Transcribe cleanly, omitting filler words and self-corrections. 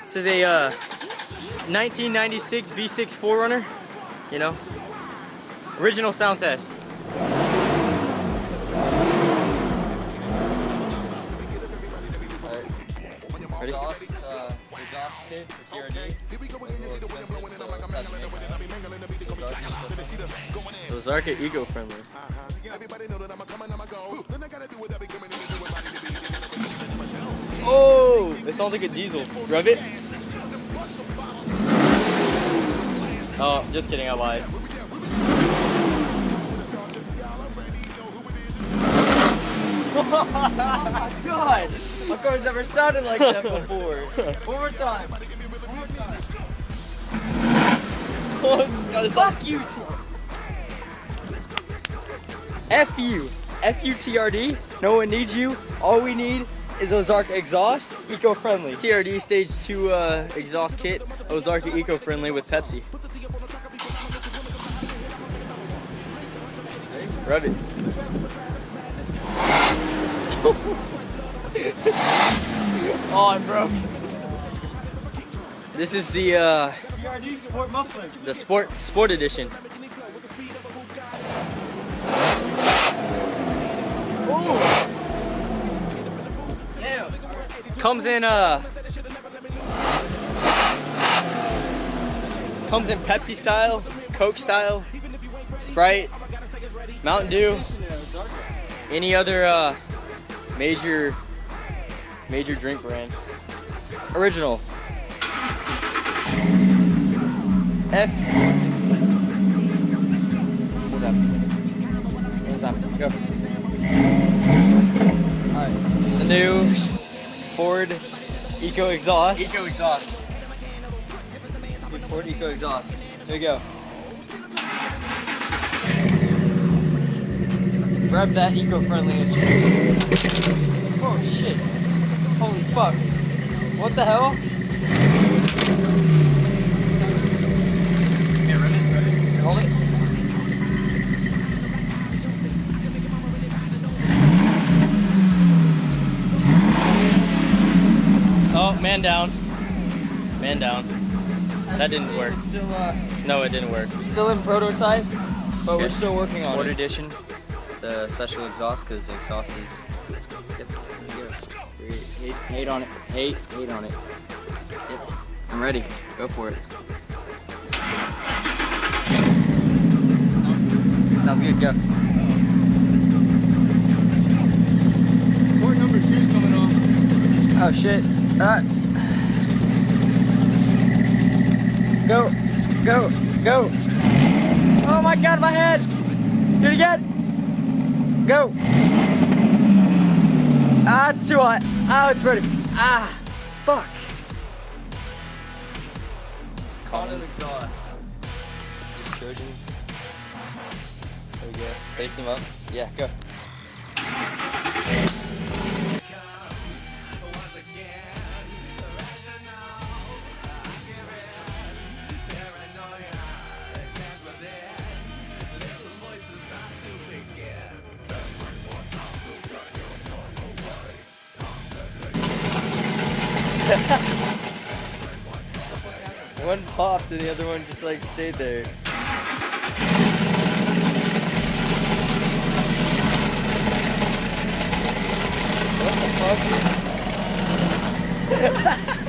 This is a 1996 V6 4Runner, you know, original sound test. Ready? Exhaust kit for TRD. Ozarka eco-friendly. Oh, it sounds like a diesel. Rub it. Oh, just kidding, I lied. Oh my god! My car's never sounded like that before. One more time. One more time. Oh, fuck you! F you. F you, TRD. No one needs you. All we need is Ozarka exhaust, eco-friendly. TRD stage 2 exhaust kit, Ozarka eco-friendly with Pepsi. Rub it. Oh, it broke. This is the TRD sport muffler. The sport edition. Ooh. Damn. Comes in Pepsi style, Coke style, Sprite, Mountain Dew, any other major drink brand. Original. F. Hold up. Hold up. Go. Alright. The new Ford Eco Exhaust. Eco Exhaust. Ford Eco Exhaust. There you go. Grab that eco-friendly engine. Oh shit. Holy fuck. What the hell? Here, run it. Hold it. Oh, man down. Man down. That didn't work. Still, no, it didn't work. Still in prototype, but we're still working on it. Ford edition. The special exhaust, because the exhaust is. Yep, eight on it. Eight on it. Yep. I'm ready. Go for it. Sounds good. Go. Port number 2 is coming on. Oh shit. Go. Go. Go. Oh my god, my head. Do it again. Go! Ah, it's too hot. Oh, it's ready. Ah, fuck. Common exhaust. Just charging. There we go. Take them up. Yeah, go. One popped and the other one just like stayed there. What the fuck?